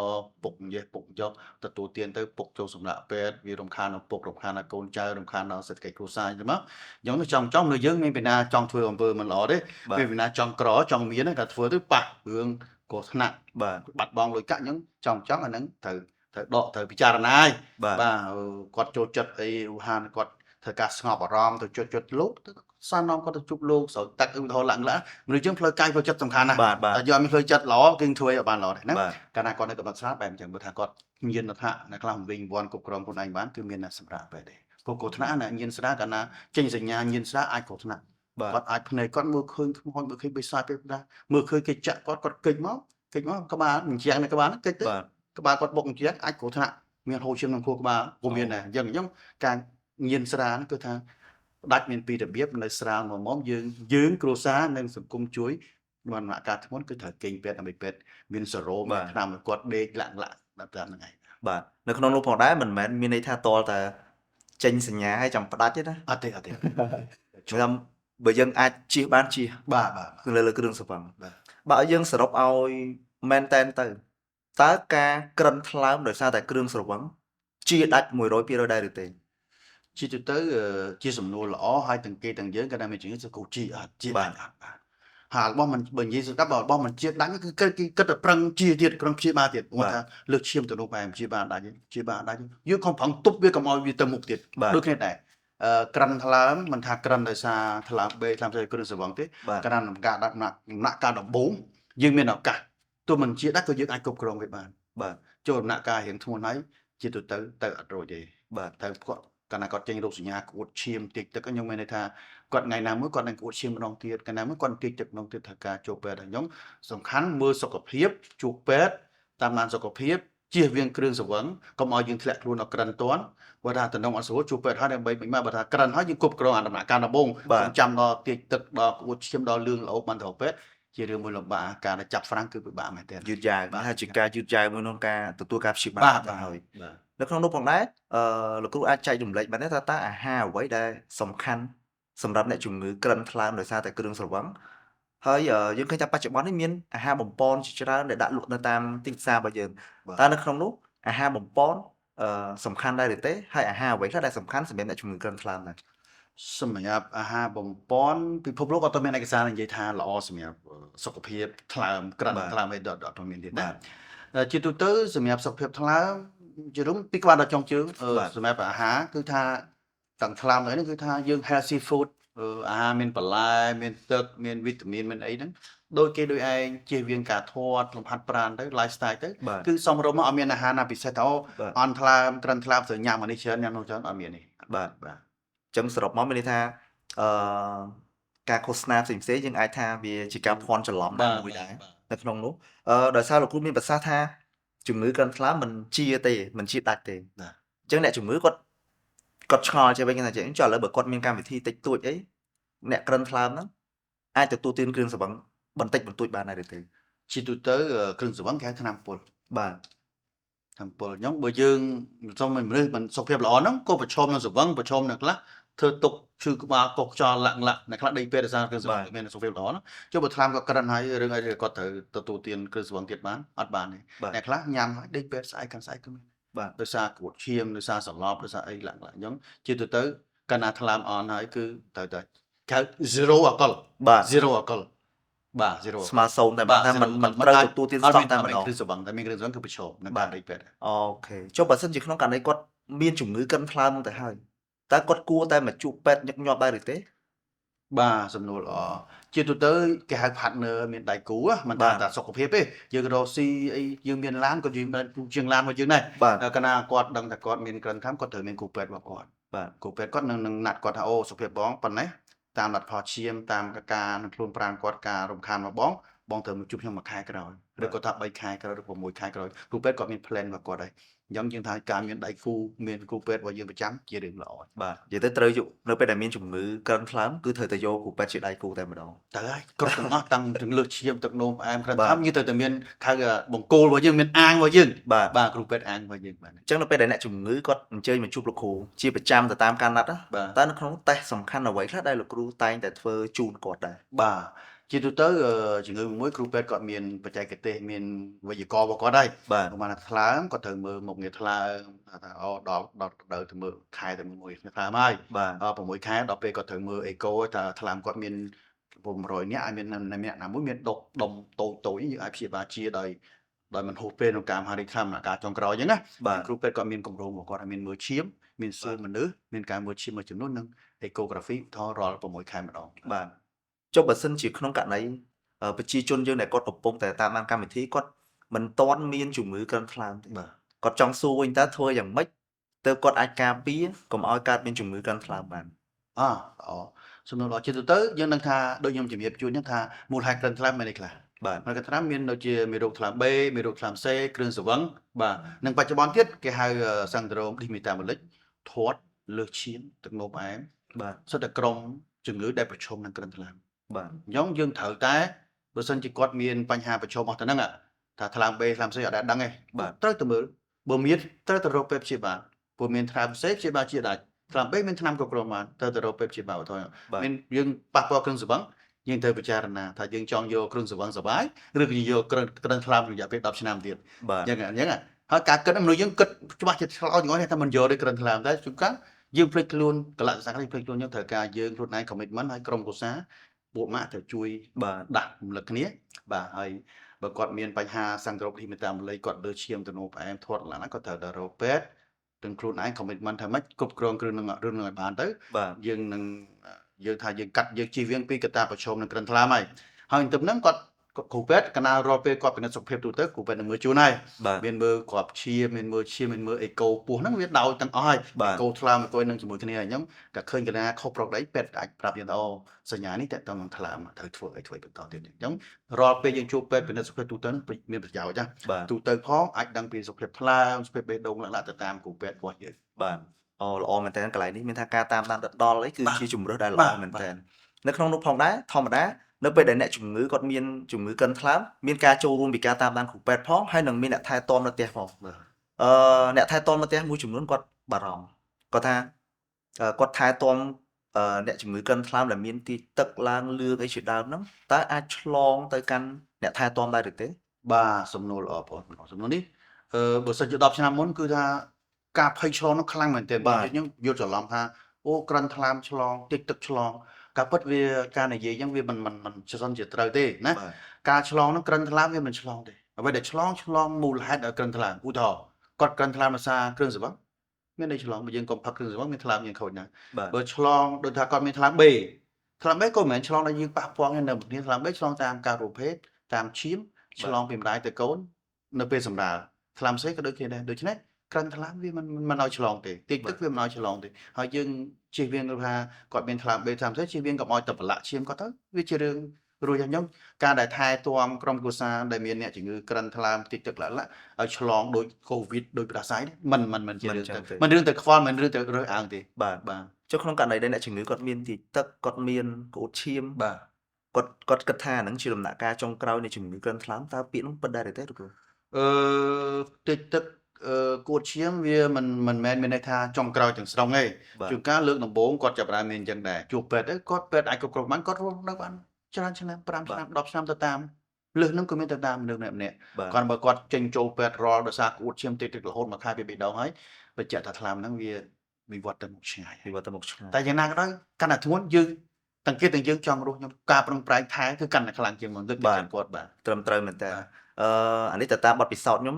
A: ពុកនិយាយពុកយកទទួលទានទៅពុកចូលសម្រាប់ពេទ្យវារំខានដល់ពុករំខានដល់កូនចៅរំខានដល់សេដ្ឋកិច្ចគ្រួសារអញ្ចឹងមកយ៉ាងនោះចំនៅយើងមានពីណាចង់ធ្វើអំពើមិនល្អទេមានពីណាចង់ក្រចង់មានក៏ធ្វើទៅប៉ះរឿងគ្រោះថ្នាក់បាទបាត់បង់លុយកាក់អញ្ចឹងចង់អាហ្នឹងត្រូវដកត្រូវពិចារណាហើយបាទគាត់ចូលចិត្តអីឧហានគាត់ធ្វើការស្ងប់អារម្មណ៍ទៅជត់លោកសាននាំគាត់ទៅជប់លោកស្រោចទឹកឧទាហរណ៍ឡើងមនុស្សយើងផ្លូវកាយផ្លូវចិត្តសំខាន់ណាស់តែយកមានផ្លូវចិត្តល្អគឺធ្វើឲ្យបានល្អដែរណាកាលណាគាត់នៅកម្រិតស្រាលបែបអញ្ចឹងបើថាគាត់ញៀនថានៅខ្លះវិញវ័នគ្រប់គ្រងខ្លួនឯងបានគឺមានអ្នកសម្រាប់បែបដែរព្រោះគ្រោះថ្នាក់ណាញៀនស្រាកាលណាចេញសញ្ញាញៀនស្រាអាចគ្រោះថ្នាក់គាត់អាចភ្នែកគាត់មើលឃើញខ្មោចមើលឃើញបិសាចពេលណាមើលឃើញគេចាក់គាត់គេចមកក្បាលអញ្ចឹងនៅក្បាលគេចទៅក្បាលគាត់បុកអញ្ចឹងអាចគ្រោះថ្នាក់មានហូរឈាមក្នុងខួរក្បាលក៏មានដែរអញ្ចឹងការញៀនស្រាគឺថាផ្ដាច់មានពីរបៀបនៅស្រាលមកយើងគ្រួសារនិងសង្គមជួយបានដំណាក់កាលធ្ងន់គឺត្រូវគេងពេទ្យដើម្បីពេទ្យមានសេរ៉ូមានថ្នាំឲ្យគាត់ដេកលាក់ដល់តាមហ្នឹងឯង
B: បាទនៅក្នុងនោះផងដែរមិនមែនមានន័យថាតលតែចេញសញ្ញាឲ្យចាំផ្ដាច់ទេណា
A: អត់ទេ
B: ខ្ញុំបើយើងអាចជៀសបានជៀស
A: បាទ
B: គឺលើគ្រឿងស្រវឹងបើឲ្យយើងសរុបឲ្យមែនតែនទៅតើការក្រិនថ្លើមដោយសារតែគ្រឿងស្រវឹងជាដាច់ 100% ដែរឬទេ
A: ជាទៅជាសំណួរល្អហើយទាំងគេទាំងយើងក៏តែមានជំនឿថាគូជាអត់ជាបាទហើយរបស់មិនបើនិយាយស្ដាប់របស់មិនជាដាច់គឺគេគិតតែប្រឹងជាទៀតក្រុមជាបាទទៀតគាត់ថាលើកឈាមទៅនោះបែបជាបាទដាច់យើងខំប្រឹងទប់វាកុំឲ្យវាទៅមុខទៀតដូចគ្នាដែរក្រិនថ្លើមមិនថាក្រិនដោយសារថ្លើមបេថ្លើមស្អីគ្រឿងស្រវឹងទេកាលណាដំណាក់កាលដំបូងយើងមានឱកាសទោះមិនជាដាច់ក៏យើងអាចគ្រប់គ្រងវាបានបាទចូលដំណាក់កាលរៀងធ្ងន់ហើយជាទៅអត់រួចទេបាទទៅគាត់កាលណាគាត់ចេញរោគសញ្ញាក្អួតឈាមតិចទឹកខ្ញុំមានន័យថាគាត់ថ្ងៃណាមួយគាត់នឹងក្អួតឈាមម្ដងទៀតកាលណាមួយគាត់តិចទឹកម្ដងទៀតត្រូវការចូលពេទ្យខ្ញុំសំខាន់មើលសុខភាពជួបពេទ្យតាមដានសុខភាពជៀសវាងគ្រឿងស្រវឹងកុំឲ្យយើងធ្លាក់ខ្លួនដល់ក្រិនតន់បើថាតំណងអត់ស្រួលជួបពេទ្យហើយដើម្បីមិនមកបើថាក្រិនហើយយើងគ្រប់គ្រងអាដំណាក់កាលដំបូងចាំដល់តិចទឹកដល់ក្អួតឈាមដល់លឿងល្អបានទៅពេទ្យជារឿងមួយលំបាកការចាប់ហ្វ្រាំងគឺពិបាកមែនទែន
B: យឺតយ៉ាវហើយជាការយឺតយ៉ាវមួយក្នុងការទទួលការព្យាបាល
A: បាទហើយ
B: នៅក្នុងនោះផងដែរលោកគ្រូអាចចែករំលែកបានទេថាតើអាហារអ្វីដែលសំខាន់សម្រាប់អ្នកជំងឺក្រិនថ្លើមដោយសារតែគ្រឿងស្រវឹងហើយយើងឃើញថាបច្ចុប្បន្ននេះមានអាហារបំពន់ជាច្រើនដែលដាក់លក់នៅតាមទីផ្សាររបស់យើងតើនៅក្នុងនោះអាហារបំពន់សំខាន់ដែរឬទេហើយអាហារអ្វីខ្លះដែលសំខាន់សម្រាប់អ្នកជំងឺក្រិនថ្លើមដែរ
A: សម្រាប់អាហារបំពន់ពិភពលោកអត់មានឯកសារនិយាយថាល្អសម្រាប់សុខភាពថ្លើមក្រិនថ្លើមអីអត់មានទេណាជាទូទៅសម្រាប់សុខភាពថ្លើមជារួមពីក្បាលដល់ចុងជើងសម្រាប់អាហារគឺថាទាំងថ្លើមនេះគឺថាយើង healthy food អាហារមានបន្លែមានទឹកមានវីតាមីនមានអីហ្នឹងដូចគេដូចឯងជៀសវាងការធាត់លំហាត់ប្រាណទៅ lifestyle ទៅគឺសមរម្យមកអត់មានអាហារណាពិសេសទៅអន់ថ្លើមក្រិនថ្លើមត្រូវញ៉ាំអានេះច្រើនញ៉ាំនោះច្រើនអត់មានទេ
B: បាទចឹងសរុបមកមានន័យថាការឃោសនាផ្សេងៗយើងអាចថាវាជាការភ័ន្តច្រឡំមួយដែរនៅក្នុងនោះដោយសារលោកគ្រូមានប្រសាសន៍ថាជំងឺក្រិនថ្លើមមិនជាទេមិនជាដាច់ទេអញ្ចឹងអ្នកជំងឺគាត់ឆ្ងល់ចេះវិញថាចេះចុះឥឡូវបើគាត់មានកម្មវិធីតិចតួចអីអ្នកក្រិនថ្លើមហ្នឹងអាចទទួលទានគ្រឿងស្រវឹងបន្តិចបន្តួចបានដែរឬទេ
A: ជាទូទៅគ្រឿងស្រវឹងគេហៅថ្នាំពុល
B: បាទ
A: thằng bồ nhóm bờ dương xong mình sọc phép lỏ nó cô phải chôm nó sụp vắng phải chôm được lá thơ tục chư bà cột cho lặng lặng này khác đây về ra cái
B: Bạn.
A: mình sọc phép lỏ nó cho bờ tham có cần hay rừng ấy có thể tụ tiền cái sụp tiệt bán ăn bàn này
B: Bạn.
A: này khác nhằm đây về sai can sai cái mình
B: Bạn.
A: đôi xa của chiêm đôi xa sòng lọp đôi xa ấy lặng lặng giống chưa từ tới cần tham on hay cứ tới tới cái zero à con
B: Bạn.
A: zero à con bà zero
B: ស្មើសូន្យតែបាន
A: bà
B: ថា
A: zero
B: มัน
A: มัน
B: ត្រូវ
A: អាច
B: ទទួលទាន
A: អត់
B: ស្ត
A: មា
B: ង់
A: ន
B: តែ
A: អត់
B: ម្
A: មាន
B: ដង
A: គ្រឹះស្រវឹងតែមានគ្រឹះស្រវឹងគឺប្រឈមនឹង
B: បា
A: ការ
B: ទ
A: ដេកពេទ្យ
B: អូខេចុះបើសិនជាក្នុងករណីគាត់មានជំងឺកិនថ្លើមហ្នឹងទៅហើយតើគាត់គួរតែមកជួបពេទ្យញឹកញាប់ដែរឬទេ
A: បាទសំណួរល្អជាទូទៅគេហៅ partner មានដៃគូណាមិន
B: បា
A: ថា
B: ទ
A: តែសុខភាពទេយើងរកស៊ីអីយើងមានឡានក៏យើងមានជាងឡានរបស់យើងដែរ
B: បាទ
A: កាលណាគាត់ដឹងថាគាត់មានក្រិនខាំគាត់ត្រូវមានគូពេទ្យរបស់គាត់
B: បាទ
A: គូពេទ្យគាត់នឹងណាត់គាត់ថាអូសុខភាពបងប៉ុណ្ណេះតាមលទ្ធផលឈាមតាមការនឹងខ្លួនប្រាណគាត់ការរំខានរបស់បងត្រូវមកជួបខ្ញុំមួយខែក្រោយឬក៏ថា3ខែក្រោយឬ6ខែក្រោយគូពេទ្យគាត់មាន plan របស់គាត់ហើយអញ្ចឹងយើងថាការមានដៃគូមានគូពេទ្យរបស់យើងប្រចាំជារឿងល្អ
B: បាទនិយាយទៅត្រូវយកនៅពេលដែលមានជំងឺកិនថ្លើមគឺត្រូវតែយកគ្រូពេទ្យជាដៃគូតែម្ដង
A: ទៅហើយគ្រប់ទាំងអស់តាំងទាំងលើកឈាមទឹកនោមផ្អែមក្រិន
B: បាទ
A: ខាំយើងត្រូវតែមានហៅបង្គោលរបស់យើងមានអាងរបស់យើង
B: បាទ
A: បាទគ្រូពេទ្យអាងរបស់យើងបាទ
B: អញ្ចឹងនៅពេលដែលអ្នកជំងឺគាត់អញ្ជើញមកជួបលោកគ្រូជាប្រចាំទៅតាមការណាត់ណា
A: បាទ
B: តើនៅក្នុងតេស្តសំខាន់អ្វីខ្លះដែលលោកគ្រូតែងតែធ្វើជូនគាត់ដែរ
A: បាទជាទូទៅជំងឺមួយគ្រូពេទ្យគាត់មានបច្ចេកទេសមានវិទ្យាករណ៍របស់គាត់ហើយ
B: បាទ
A: ប្រហែលថាថ្លើមគាត់ត្រូវមើលមុខងារថ្លើមថាអូដល់ត្រូវទៅមើលខែទៅមួយថ្លើមហើយ
B: បាទ
A: 6ខែដល់ពេលគាត់ត្រូវមើលអេកូថាថ្លើមគាត់មាន100នាក់អាចមានអ្នកណាមួយមានដុំតូចយើងអាចព្យាបាលជាដោយមិនហួសពេលក្នុងការមហារីកថ្លើមដំណាក់កាលចុងក្រោយអញ្ចឹងណា
B: បាទ
A: គ្រូពេទ្យគាត់មានគម្រោងរបស់គាត់ឲ្យមានមើលឈាមមានសួរមនុស្សមានការមើលឈាមមួយចំនួននិងអេកូក្រាហ្វីថតរាល់6ខែម្ដង
B: បាទចុះបើសិនជាក្នុងករណីប្រជាជនយើងដែលគាត់កំពុងតែតាមដានកម្មវិធីគាត់មិនទាន់មានជំងឺកិនថ្លើមទេ
A: បាទ
B: គាត់ចង់សួរវិញតើធ្វើយ៉ាងម៉េចទើបគាត់អាចការពារកុំឲ្យកើតមានជំងឺកិនថ្លើមបាន
A: ល្អសំណួរល្អជាទូទៅយើងនឹងថាដូចខ្ញុំជំរាបជូនហ្នឹងថាមូលហេតុក្រិនថ្លើមមានអីខ្លះ
B: បាទ
A: មកក្រិនថ្លើមមានដូចជាមេរោគថ្លើម B មេរោគថ្លើម C គ្រឿងស្រវឹងបាទនិងបច្ចុប្បន្នទៀតគេហៅសង្គ្រូមឌីមេតាម៉ូលិកធាត់លើសឈាមទឹកនោមផ្អែម
B: បាទ
A: សុទ្ធតែក្រុមជំងឺដែលប្រឈមនឹងក្រិនថ្លើម
B: បាទ
A: អញ្ចឹងយើងត្រូវតែបើសិនជាគាត់មានបញ្ហាប្រឈមអស់ទៅហ្នឹងថាថ្លើម B ថ្លើម C អត់ដែលដឹងទេ
B: បាទ
A: ត្រូវទៅមើលបើមានត្រូវទៅរកពេទ្យព្យាបាលព្រោះមានថ្លើម C ព្យាបាលជាដាច់ថ្លើម B មានថ្នាំគ្រប់គ្រងបានត្រូវទៅរកពេទ្យព្យាបាលឧទាហរណ៍
B: បាទ
A: មានយើងប៉ះពាល់គ្រឿងស្រវឹងយើងត្រូវពិចារណាថាយើងចង់យកគ្រឿងស្រវឹងសបាយឬក៏យកគ្រឿងថ្លើមរយៈពេល10ឆ្នាំទៀត
B: បាទ
A: អញ្ចឹងហើយការគិតមនុស្សយើងគិតច្បាស់ជាឆ្លោទាំងអស់ថាមិនយកទេគ្រឿងថ្លើមតែជួនកាលយើងភ្លេចខ្លួនកលៈទេសៈនេះភ្លេចខ្លួនយើងត្រូវការយើងខ្លួនឯង commitment ហើយក្រុមគ្រួសារពួកម៉ាក់ត្រូវជួយ
B: បាទ
A: ដាក់រំលឹកគ្នាបាទហើយបើគាត់មានបញ្ហាសង្គ្រូបហ៊ីមេតាម៉ូលិកគាត់លើឈាមទៅនោមផ្អែមធាត់ឡើងគាត់ត្រូវទៅរកពេទ្យទាំងខ្លួនឯង commitment ថាម៉េចគ្រប់គ្រងគ្រឿងនឹងរឿងនឹងឲ្យបានទៅ
B: បាទ
A: យើងនឹងយើងថាយើងកាត់យើងជៀសវាងពីកត្តាប្រឈមនឹងក្រិនថ្លើមហើយទៅហ្នឹងគាត់គ្រូពេទ្យកាលណារាល់ពេលគាត់ពិនិត្យសុខភាពទូទៅគ្រូពេទ្យនឹងមើលជូនហើយ
B: បាទ
A: មានមើលគ្រាប់ឈាមមានមើលឈាមមានមើលអេកូពោះហ្នឹងវាដោយទាំងអស់ហើយ
B: បាទ
A: អេកូថ្លើមអេកូនឹងជាមួយគ្នាអញ្ចឹងតែឃើញកណាខុសប្រកដីពេទ្យអាចប្រាប់យើងថាអូសញ្ញានេះតើតើនឹងថ្លើមត្រូវធ្វើអីបន្តទៀតអញ្ចឹងរាល់ពេលយើងជួបពេទ្យពិនិត្យសុខភាពទូទៅហ្នឹងមានប្រយោជន៍ណា
B: បាទ
A: ទូទៅផងអាចដឹងពីសុខភាពថ្លើមសុខភាពបេះដូងឡើងទៅតាមគ្រូពេទ្យរបស់យើង
B: បាទអូល្អមែនតើកន្លែងនេះមានថាការតាមដានដិតដល់អីគឺជាជំរើសដែលល្អមែនតើនៅក្នុងនោះផងដែរធម្មតានៅពេលដែលអ្នកជំងឺគាត់មានជំងឺកិនថ្លើមមានការចូលរួមពីការតាមដានគ្រូពេទ្យផងហើយនឹងមានអ្នកថែទាំនៅផ្ទះផង
A: បាទ
B: អ្នកថែទាំនៅផ្ទះមួយចំនួនគាត់បារម្ភគាត់ថាគាត់ថែទាំអ្នកជំងឺកិនថ្លើមដែលមានទីទឹកឡើងលឿងអីជាដើមហ្នឹងតើអាចឆ្លងទៅកាន់អ្នកថែទាំដែរឬទេ
A: បាទសំណួរល្អបងសំណួរនេះបើសិនជា10ឆ្នាំមុនគឺថាការភ័យឆ្លងនោះខ្លាំងមែនទែន
B: បាទ
A: យើងយល់ច្រឡំថាអូក្រិនថ្លើមឆ្លងតិចទឹកឆ្លងការពិតវាការនិយាយអញ្ចឹងវាមិនសិនជាត្រូវទេណា
B: បាទ
A: ការឆ្លងនោះក្រិនថ្លើមវាមិនឆ្លងទេអ្វីដែលឆ្លងមូលហេតុឲ្យក្រិនថ្លើមឧទាហរណ៍គាត់ក្រិនថ្លើមដោយសារគ្រឿងស្រវឹងមានន័យឆ្លងបើយើងកុំផឹកគ្រឿងស្រវឹងមានថ្លើមយើងខូចណាស់
B: បាទ
A: បើឆ្លងដូចថាគាត់មានថ្លើម B ថ្លើម B ក៏មិនមែនឆ្លងដល់យើងប៉ះពាល់គ្នានៅគ្នាថ្លើម B ឆ្លងតាមការរភេទតាមឈាមឆ្លងពីម្ដាយទៅកូននៅពេលសម្រាលថ្លើម C ក៏ដូចគ្នាដែរដូច្នេះក្រិនថ្លើមវាមិនឲ្យឆ្លងទេតិចទឹកវាមិនឲ្យឆ្លងទេហើយយើងជៀសវាងថាគាត់មានថ្លើម B ថ្លើម C ជៀសវាងកុំឲ្យទៅប្រឡាក់ឈាមគាត់ទៅវាជារឿងរួចអញ្ចឹងការដែលថែទាំក្រុមគ្រួសារដែលមានអ្នកជំងឺក្រិនថ្លើមតិចទឹកឡើងឲ្យឆ្លងដូច COVID ដូចផ្ដាសាយមិនជារឿងទៅមិនរឿងទៅខ្វល់មិនរឿងទៅរើសអើងទេ
B: បាទ
A: បាទ
B: ចុះក្នុងករណីដែលអ្នកជំងឺគាត់មានទីទឹកគាត់មានក្អួតឈាម
A: បាទ
B: គាត់គិតថាហ្នឹងជាដំណាក់កាលចុងក្រោយនៃជំងឺក្រិនថ្លើមតើពាក្យហ្នឹងពិតដែរឬទេលោកគ្រូ
A: តិចទឹក គួតឈាមវាមិនមែនមានន័យថាចុងក្រោយទាំងស្រុងទេ
B: បាទ
A: ជួនកាលលើកដំបូងគាត់ចាប់ផ្ដើមមានអញ្ចឹងដែរជួបពេទ្យទៅគាត់ពេទ្យអាចគ្រប់បានគាត់រស់នៅបានច្រើនឆ្នាំ5
B: បាទ
A: ឆ្នាំ10ឆ្នាំទៅតាមលើសហ្នឹងក៏មានទៅតាមមនុស្សម្នាក់
B: បាទ
A: គាត់បើគាត់ចេញចូលពេទ្យរាល់ដោយសារក្អួតឈាមតិចៗរហូតមួយខែពីរដងហើយបញ្ជាក់ថាថ្លើមហ្នឹងវាវិវត្តទៅមុខឆ្ងាយ
B: ពីវត្តទៅមុខឆ្ងាយ
A: តែយ៉ាងណាក៏ដោយកាន់តែធ្ងន់យើងទាំងគេទាំងយើងចង់រស់ខ្ញុំការប្រឹងប្រែងថែគឺកាន់តែខ្លាំងជាងមុនទៅគាត់បាទ
B: ត្រឹមត្រូវមែនតើ
A: បាទ
B: អានេះទៅតាមបទពិសោធន៍ខ្ញុំ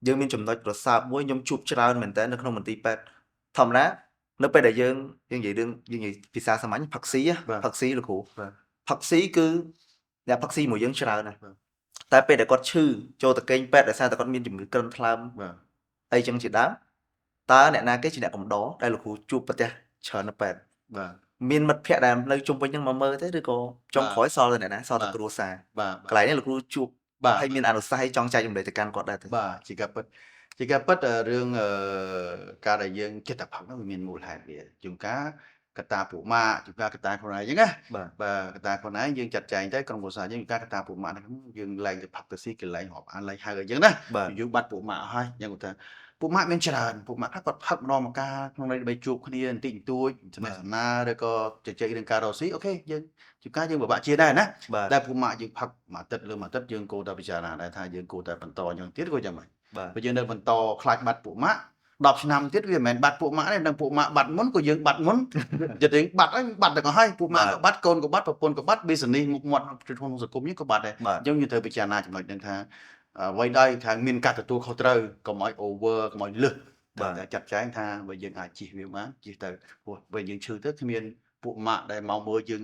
B: យើងមានចំណុចប្រសើរមួយខ្ញុំជួបច្រើនមែនតើនៅក្នុងមន្ទីរពេទ្យធម្មតានៅពេលដែលយើងនិយាយរឿងយើងនិយាយភាសាសាមញ្ញផឹកស៊ី
A: បាទ
B: ផឹកស៊ីលោកគ្រូ
A: បាទ
B: ផឹកស៊ីគឺអ្នកផឹកស៊ីមួយយើងច្រើនណាស់
A: បាទ
B: តែពេលដែលគាត់ឈឺចូលទៅគេងពេទ្យដោយសារតែគាត់មានជំងឺក្រិនថ្លើម
A: បាទ
B: អីចឹងជាដើមតើអ្នកណាគេជាអ្នកកំដរដែលលោកគ្រូជួបប្រទះច្រើននៅពេទ្យ
A: បាទ
B: មានមិត្តភ័ក្តិដែលនៅជុំវិញហ្នឹងមកមើលទេឬក៏ចុងក្រោយសល់តែអ្នកណាសល់តែគ្រួសារ
A: បាទ
B: កន្លែងនេះលោកគ្រូជួប
A: បាទ
B: ហើយមានអនុសាសន៍ឲ្យចង់ចែករំលែកទៅកាន់គាត់ដែរទេ
A: បាទជាការពិតរឿងការដែលយើងចិត្តតែផឹកហ្នឹងវាមានមូលហេតុវាជួនកាលកត្តាពួកម៉ាក់ជួនកាលកត្តាខ្លួនឯងអញ្ចឹងណា
B: បាទ
A: បាទកត្តាខ្លួនឯងយើងចាត់ចែងទៅក្រុមគ្រួសារយើងជួនកាលកត្តាពួកម៉ាក់ហ្នឹងយើងឡើងទៅផឹកទៅស៊ីគេឡើងរាប់អានឡើងហៅអញ្ចឹងណា
B: បាទ
A: យើងបាត់ពួកម៉ាក់អស់ហើយអញ្ចឹងគាត់ថាពួកម៉ាក់មានច្រើនពួកម៉ាក់ខ្លះគាត់ផឹកម្ដងម្កាលក្នុងន័យដើម្បីជួបគ្នាបន្តិចបន្តួចចំណេះសំណាលឬក៏ជជែករឿងការរកស៊ីអូខេយើងជួនកាលយើងពិបាកជាដែរណា
B: បាទ
A: តែពួកម៉ាក់យើងផឹកមួយអាទិត្យលើមួយអាទិត្យយើងគួរតែពិចារណាដែរថាយើងគួរតែបន្តអញ្ចឹងទៀតក៏យ៉ាងម៉េច
B: បាទ
A: បើយើងនៅបន្តខ្លាចបាត់ពួកម៉ាក់10ឆ្នាំទៀតវាមិនមែនបាត់ពួកម៉ាក់ទេនឹងពួកម៉ាក់បាត់មុនក៏យើងបាត់មុន ចិត្តយើងបាត់ហើយបាត់ទាំងអស់ហើយពួកម៉ាក់ក៏បាត់កូនក៏បាត់ប្រពន្ធក៏បាត់ business មុខមាត់ក្នុងសង្គមយើងក៏បាត់ដែរ
B: បាទ
A: អញ្ចឹងយើងត្រូវពិចារណាចំណុចហ្នឹងថាអ្វីដែលខាងមានការទទួលខុសត្រូវកុំឲ្យ over កុំឲ្យលឹះ
B: បាទ
A: តែចាត់ចែងថាបើយើងអាចជិះវាបានជិះទៅព្រោះបើយើងឈឺទៅគ្មានពួកម៉ាក់ដែលមកមើលយើង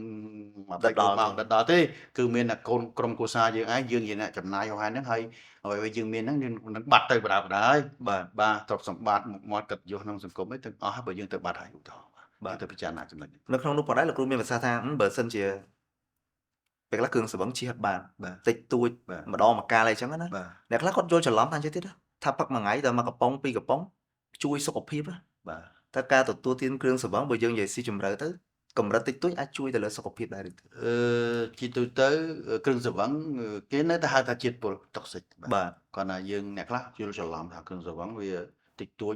A: មក
B: ដិតដល់
A: មកដល់ទេគឺមានតែកូនក្រុមគ្រួសារយើងឯងយើងជាអ្នកចំណាយហោះហ្នឹងហើយអ្វីៗយើងមានហ្នឹងយើងនឹងបាត់ទៅបដាបដាហើយ
B: បាទ
A: បាទទ្រព្យសម្បត្តិមុខមាត់កិត្តិយសក្នុងសង្គមឯងទាំងអស់ហើយបើយើងទៅបាត់ហើយឧទាហរណ៍
B: បាទ
A: យើងទៅពិចារណាចំណុចនេះ
B: នៅក្នុងនោះផងដែរលោកគ្រូមានប្រសាសន៍ថាបើសិនជាពេលខ្លះគ្រឿងស្រវឹងជិះអត់បាន
A: បាទ
B: តិចតួច
A: បាទ
B: ម្ដងម្កាលអីចឹងណា
A: បាទ
B: អ្នកខ្លះគាត់យល់ច្រឡំថាអញ្ចឹងទៀតណាថាផឹកមួយថ្ងៃតែមួយកំប៉ុងពីរកំប៉ុងជួយសុខភាពណា
A: បាទ
B: តែការទទួលទានគ្រឿងស្រវឹងបើយើងនិយាយស៊ីជម្រៅទៅកម្រិតតិចតួចអាចជួយទៅលើសុខភាពដែរឬទេ
A: ជាទូទៅគ្រឿងស្រវឹងគេនៅតែហៅថាជាតិពុល toxic
B: បាទ
A: គាត់ថាយើងអ្នកខ្លះយល់ច្រឡំថាគ្រឿងស្រវឹងវាតិចតួច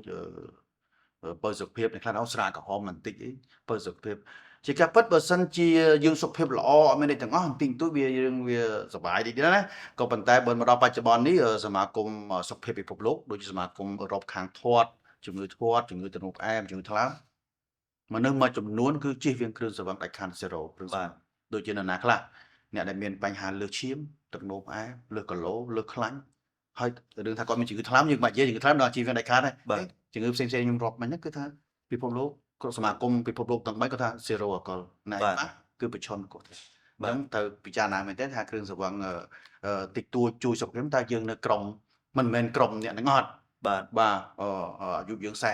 A: បើសុខភាពអ្នកខ្លះអោស្រាក្រហមបន្តិចអីបើសុខភាពជាការពិតបើសិនជាយើងសុខភាពល្អអត់មានអីទាំងអស់បន្តិចបន្តួចវាយើងវាសុបាយតិចទៀតណាក៏ប៉ុន្តែបើមកដល់បច្ចុប្បន្ននេះសមាគមសុខភាពពិភពលោកដូចជាសមាគមអឺរ៉ុបខាងធាត់ជំងឺធាត់ជំងឺទឹកនោមផ្អែមជំងឺថ្លើមមនុស្សមួយចំនួនគឺជិះវៀងគ្រឿងស្រវឹងដាច់ខាត0គ្រឿងស្រវឹងដូចជានរណាខ្លះអ្នកដែលមានបញ្ហាលើសឈាមទឹកនោមផ្អែមលើសគីឡូលើសខ្លាញ់ហើយរឿងថាគាត់មានជំងឺថ្លើមយើងមិននិយាយជំងឺថ្លើមដល់ជីវៀងដាច់ខាតទេ ជំងឺផ្សេងៗខ្ញុំរាប់មិញហ្នឹងគឺថាពិភពលោកគ្រប់សមាគមពិភពលោកទាំង3គាត់ថា0អកលណែបាទគឺប្រឈមគាត់ទេអញ្ចឹងត្រូវពិចារណាមែនទេថាគ្រឿងស្រវឹងតិចតួចជួយសុខភាពតែយើងនៅក្រមមិនមែនក្រមអ្នកទាំងអត់
B: បាទ
A: បាទអាយុយើង40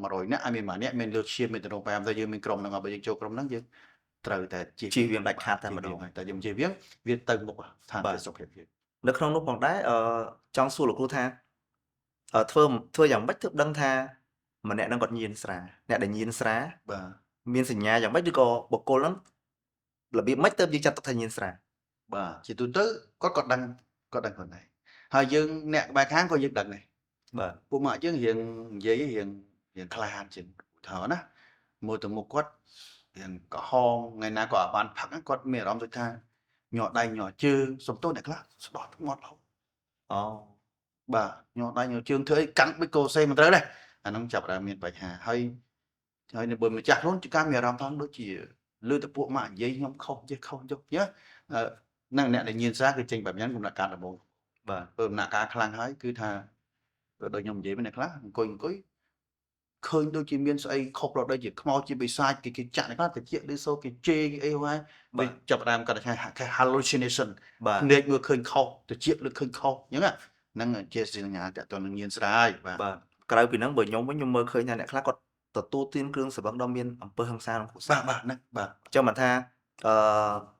A: 100នាក់ឲ្យមាន1នាក់មានលើកឈាមមានទៅ5តែយើងមានក្រមហ្នឹងបើយើងចូលក្រមហ្នឹងយើងត្រូវតែជិះវាដាច់ខាតតែម្ដងតែយើងជិះវាទៅមុខថាសុខភាពយើង
B: នៅក្នុងនោះផងដែរចង់សួរលោកគ្រូថាធ្វើយ៉ាងម៉េចទើបដឹងថាម្នាក់ហ្នឹងគាត់ញៀនស្រាអ្នកដែលញៀនស្រា
A: បាទ
B: មានសញ្ញាយ៉ាងម៉េចឬក៏បុគ្គលហ្នឹងរបៀបម៉េចទើបយើងចាត់ទុកថាញៀនស្រា
A: បាទជាទូទៅគាត់ដឹងខ្លួនឯងហើយយើងអ្នកក្បែរខាងក៏យើងដឹងដែរ
B: បាទ
A: ពួកម៉ាក់យើងរៀងនិយាយរៀងក្លាហានជាងឧទាហរណ៍ណាមើលទៅមុខគាត់រៀងក្រហមថ្ងៃណាក៏អាចបានផឹកគាត់មានអារម្មណ៍ដូចថាញ័រដៃញ័រជើងសំទោសអ្នកខ្លះស្ដោះទឹកមាត់រហូត
B: អូ
A: បាទញ័រដៃញ័រជើងធ្វើអីកាន់ប៊ិចកូសេមិនត្រូវដែរអាហ្នឹងចាប់ផ្ដើមមានបញ្ហាហើយនៅបើម្ចាស់ខ្លួនជួនកាលមានអារម្មណ៍ថាដូចជាលើទៅពួកម៉ាក់និយាយខ្ញុំខុសចេះខុសចុះណាហ្នឹងអ្នកដែលញៀនស្រាគឺចេញបែបហ្នឹងដំណាក់កាលដំបូង
B: បាទ
A: ដំណាក់កាលខ្លាំងហើយគឺថាដូចខ្ញុំនិយាយវិញអ្នកខ្លះអង្គុយឃើញដូចជាមានស្អីខុសរត់ដូចជាខ្មោចជាបិសាចគេចាក់អ្នកខ្លះតិចឬសូគេជេរគេអីហ្នឹងហើយចាប់ផ្ដើមគាត់ថា hallucination
B: បាទ
A: ភ្នែកមើលឃើញខុសតិចលើឃើញខុសអញ្ចឹងហ្នឹងជាសញ្ញាតើតើនឹងញៀនស្រាយបាទ
B: បាទក្រៅពីហ្នឹងបើខ្ញុំវិញខ្ញុំមើលឃើញថាអ្នកខ្លះគាត់ទទួលទានគ្រឿងស្រវឹងដ៏មានអំពើហិង្សាក្នុងគ្រួសារ
A: បាទហ្នឹងបាទ
B: អញ្ចឹងមិនថ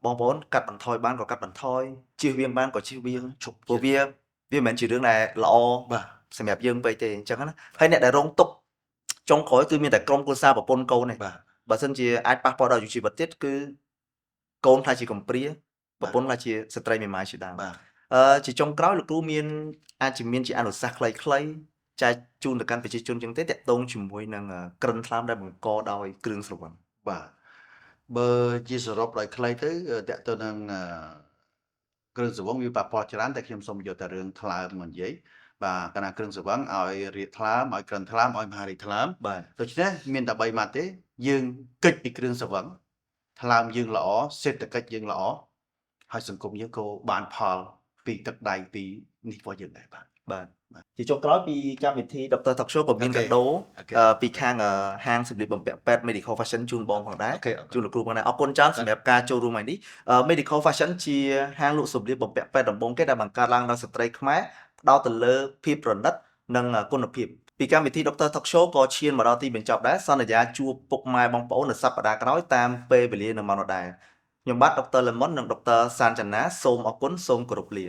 B: ាបងប្អូនកាត់បន្ថយបានក៏កាត់បន្ថយជៀសវាងបានក៏ជៀសវាង
A: ឈប់
B: ព្រោះវាមិនមែនជារឿងដែលល្អ
A: បាទ
B: សម្រាប់យើងពេកទេអញ្ចឹងណាហើយអ្នកដែលរងទុក្ខចុងក្រោយគឺមានតែក្រុមគ្រួសារប្រពន្ធកូនទេ
A: បាទ
B: បើសិនជាអាចប៉ះពាល់ដល់ជីវិតទៀតគឺកូនខ្លះជាកំព្រាប្រពន្ធខ្លះជាស្ត្រីមេម៉ាយជាដើម
A: បាទ
B: ជាចុងក្រោយលោកគ្រូមានអាចជាមានជាអនុសាសន៍ខ្លីៗ ចែកជូនទៅកាន់ប្រជាជនជាងទេតាក់ទងជាមួយនឹងក្រិនថ្លើមដែលបង្កដោយគ្រឿងស្រវឹង
A: បាទបើជាសរុបដោយខ្លីទៅតើតើនឹងគ្រឿងសង្វឹងវាប៉ះពាល់ច្រើនតែខ្ញុំសូមយកតែរឿងថ្លើមមកនិយាយបាទកាលណាគ្រឿងសង្វឹងឲ្យរាកថ្លើមឲ្យក្រិនថ្លើមឲ្យមហារីកថ្លើម
B: បាទ
A: ដូច្នេះមានតែ3ម៉ាត់ទេយើងកិច្ចពីគ្រឿងសង្វឹងថ្លើមយើងល្អសេដ្ឋកិច្ចយើងល្អហើយសង្គមយើងក៏បានផលពីទឹកដៃពីនេះរបស់យើងដែរបាទ
B: បាទជាចុងក្រោយពីកម្មវិធី Dr. Talk Show ក៏មានកាដូ
A: អូខេ
B: ពីខាងហាងសម្លៀកបំពាក់ពេទ្យ Medical Fashion ជូនបងផងដែរ
A: អូខេ
B: ជូនលោកគ្រូផងដែរអរគុណច្រើនសម្រាប់ការចូលរួមថ្ងៃនេះ Medical Fashion ជាហាងលក់សម្លៀកបំពាក់ពេទ្យដំបូងគេដែលបង្កើតឡើងដោយស្ត្រីខ្មែរផ្ដោតទៅលើភាពប្រណិតនិងគុណភាពពីកម្មវិធី Dr. Talk Show ក៏ឈានមកដល់ទីបញ្ចប់ដែរសន្យាជួបពុកម៉ែបងប្អូននៅសប្តាហ៍ក្រោយតាមពេលវេលានៅម៉ោងដដែលខ្ញុំបាទ Dr. Lemon និង Dr. សានចនាសូមអរគុណសូមគោរពលា